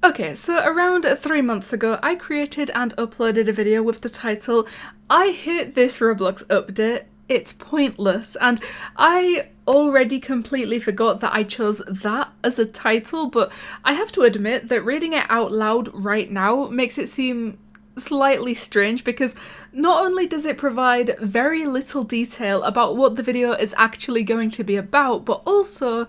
Okay, so around 3 months ago, I created and uploaded a video with the title, "I hate this Roblox update, it's pointless," and I already completely forgot that I chose that as a title, but I have to admit that reading it out loud right now makes it seem slightly strange because not only does it provide very little detail about what the video is actually going to be about, but also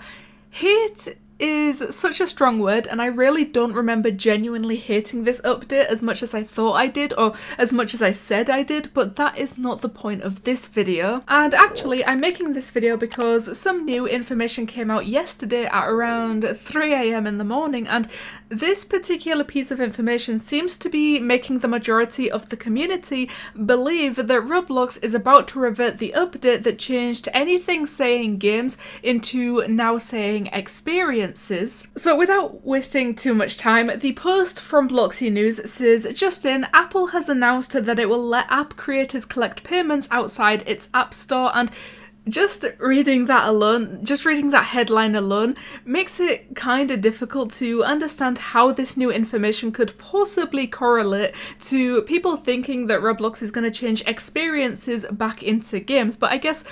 hate is such a strong word, and I really don't remember genuinely hating this update as much as I thought I did, or as much as I said I did, but that is not the point of this video. And actually, I'm making this video because some new information came out yesterday at around 3 AM in the morning, and this particular piece of information seems to be making the majority of the community believe that Roblox is about to revert the update that changed anything saying games into now saying experience. So without wasting too much time, the post from Bloxy News says, "Just in, Apple has announced that it will let app creators collect payments outside its app store," and just reading that alone, just reading that headline alone, makes it kind of difficult to understand how this new information could possibly correlate to people thinking that Roblox is going to change experiences back into games. But I guess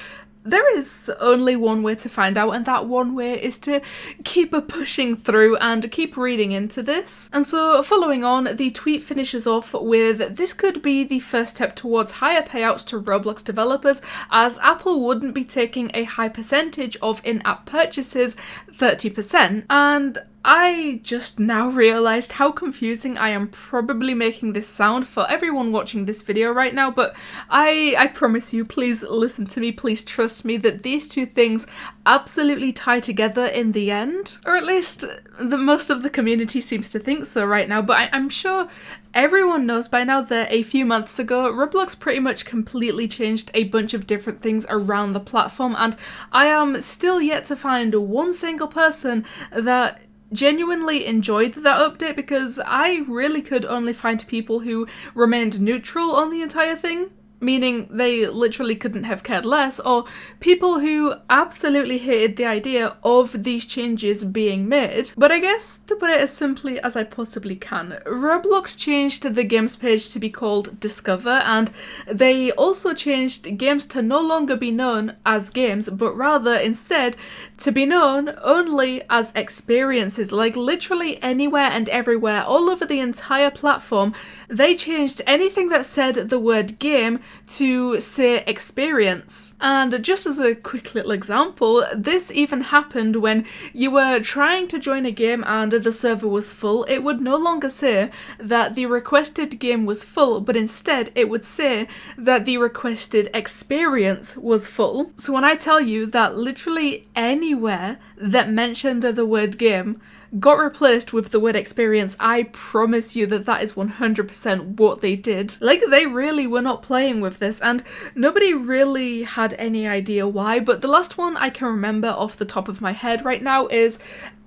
there is only one way to find out, and that one way is to keep pushing through and keep reading into this. And so following on, the tweet finishes off with, "This could be the first step towards higher payouts to Roblox developers, as Apple wouldn't be taking a high percentage of in-app purchases, 30%. And I just now realised how confusing I am probably making this sound for everyone watching this video right now, but I promise you, please listen to me, please trust me that these two things absolutely tie together in the end. Or at least most of the community seems to think so right now, but I'm sure everyone knows by now that a few months ago, Roblox pretty much completely changed a bunch of different things around the platform, and I am still yet to find one single person that genuinely enjoyed that update, because I really could only find people who remained neutral on the entire thing, meaning they literally couldn't have cared less, or people who absolutely hated the idea of these changes being made. But I guess, to put it as simply as I possibly can, Roblox changed the games page to be called Discover, and they also changed games to no longer be known as games, but rather instead to be known only as experiences. Like literally anywhere and everywhere, all over the entire platform, they changed anything that said the word game to say experience. And just as a quick little example, this even happened when you were trying to join a game and the server was full. It would no longer say that the requested game was full, but instead it would say that the requested experience was full. So when I tell you that literally anywhere that mentioned the word game got replaced with the word experience, I promise you that that is 100% what they did. Like, they really were not playing with this, and nobody really had any idea why, but the last one I can remember off the top of my head right now is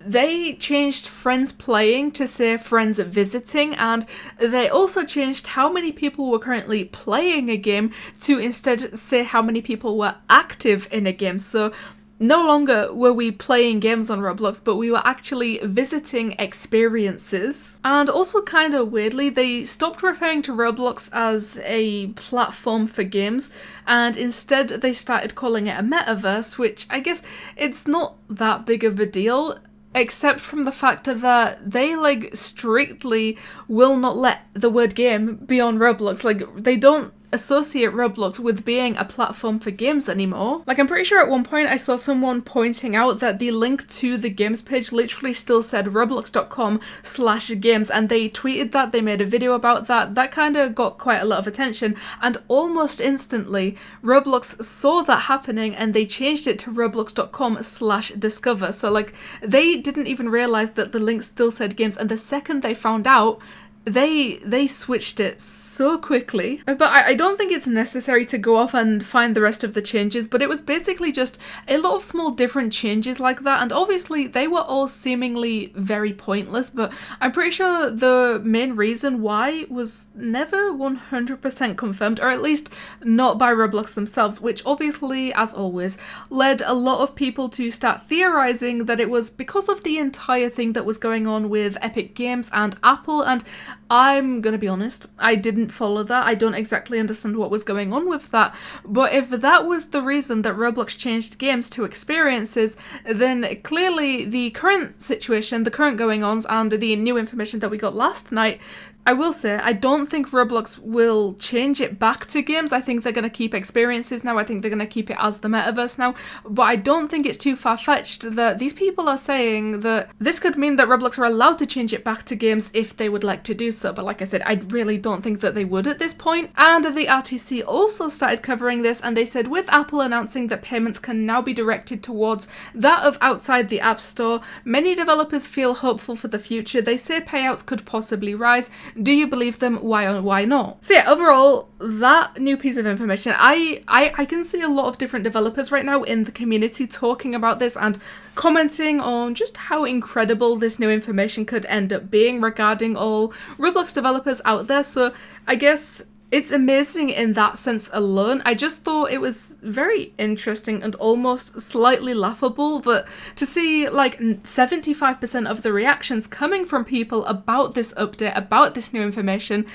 they changed friends playing to say friends visiting, and they also changed how many people were currently playing a game to instead say how many people were active in a game. So no longer were we playing games on Roblox, but we were actually visiting experiences. And also kind of weirdly, they stopped referring to Roblox as a platform for games, and instead they started calling it a metaverse, which I guess it's not that big of a deal, except from the fact that they strictly will not let the word game be on Roblox. They don't associate Roblox with being a platform for games anymore. I'm pretty sure at one point I saw someone pointing out that the link to the games page literally still said roblox.com/games, and they tweeted that, they made a video about that. That kind of got quite a lot of attention, and almost instantly Roblox saw that happening and they changed it to roblox.com/discover. So they didn't even realize that the link still said games, and the second they found out, they switched it so quickly. But I don't think it's necessary to go off and find the rest of the changes, but it was basically just a lot of small different changes like that, and obviously they were all seemingly very pointless, but I'm pretty sure the main reason why was never 100% confirmed, or at least not by Roblox themselves, which obviously, as always, led a lot of people to start theorizing that it was because of the entire thing that was going on with Epic Games and Apple, and I'm gonna be honest, I didn't follow that. I don't exactly understand what was going on with that, but if that was the reason that Roblox changed games to experiences, then clearly the current situation, the current going-ons, and the new information that we got last night, I will say, I don't think Roblox will change it back to games. I think they're going to keep experiences now. I think they're going to keep it as the metaverse now. But I don't think it's too far-fetched that these people are saying that this could mean that Roblox are allowed to change it back to games if they would like to do so. But like I said, I really don't think that they would at this point. And the RTC also started covering this, and they said with Apple announcing that payments can now be directed towards that of outside the App Store, many developers feel hopeful for the future. They say payouts could possibly rise. Do you believe them? Why or why not? So yeah, overall, that new piece of information, I can see a lot of different developers right now in the community talking about this and commenting on just how incredible this new information could end up being regarding all Roblox developers out there. So I guess it's amazing in that sense alone. I just thought it was very interesting and almost slightly laughable that to see like 75% of the reactions coming from people about this update, about this new information,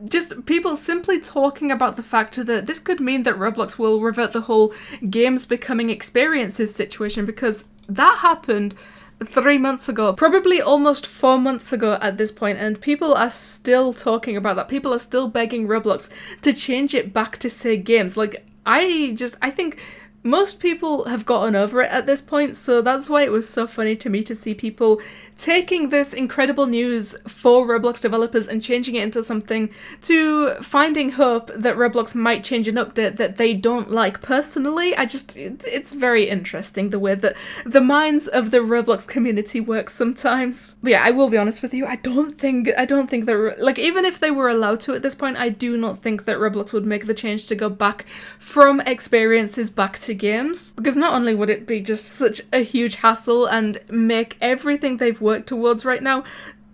just people simply talking about the fact that this could mean that Roblox will revert the whole games becoming experiences situation, because that happened 3 months ago, probably almost 4 months ago at this point, and people are still talking about that. People are still begging Roblox to change it back to say games. Like, I think most people have gotten over it at this point, so that's why it was so funny to me to see people taking this incredible news for Roblox developers and changing it into something, to finding hope that Roblox might change an update that they don't like. Personally, it's very interesting the way that the minds of the Roblox community work sometimes. But yeah, I will be honest with you, I don't think that, like, even if they were allowed to at this point, I do not think that Roblox would make the change to go back from experiences back to games, because not only would it be just such a huge hassle and make everything they've worked towards right now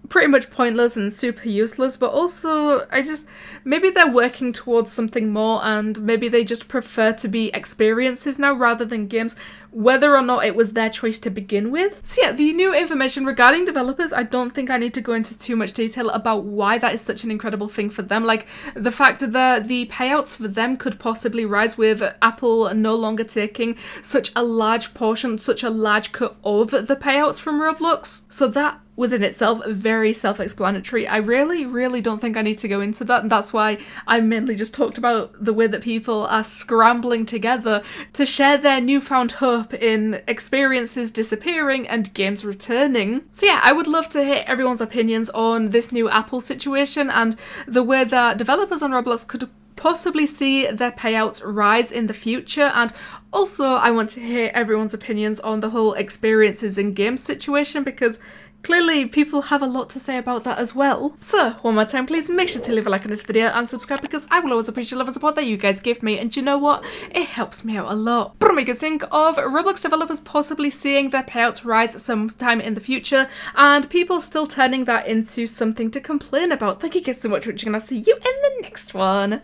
pretty much pointless and super useless, but also maybe they're working towards something more, and maybe they just prefer to be experiences now rather than games, whether or not it was their choice to begin with. So yeah, the new information regarding developers, I don't think I need to go into too much detail about why that is such an incredible thing for them. Like, the fact that the payouts for them could possibly rise with Apple no longer taking such a large portion, such a large cut of the payouts from Roblox. So that within itself, very self-explanatory. I really don't think I need to go into that, and that's why I mainly just talked about the way that people are scrambling together to share their newfound hope in experiences disappearing and games returning. So yeah, I would love to hear everyone's opinions on this new Apple situation and the way that developers on Roblox could possibly see their payouts rise in the future, and also I want to hear everyone's opinions on the whole experiences in games situation, because clearly people have a lot to say about that as well. So one more time, please make sure to leave a like on this video and subscribe, because I will always appreciate love and support that you guys give me, and you know what, it helps me out a lot. But what do you guys think of Roblox developers possibly seeing their payouts rise sometime in the future, and people still turning that into something to complain about? Thank you guys so much for watching, and I'll see you in the next one.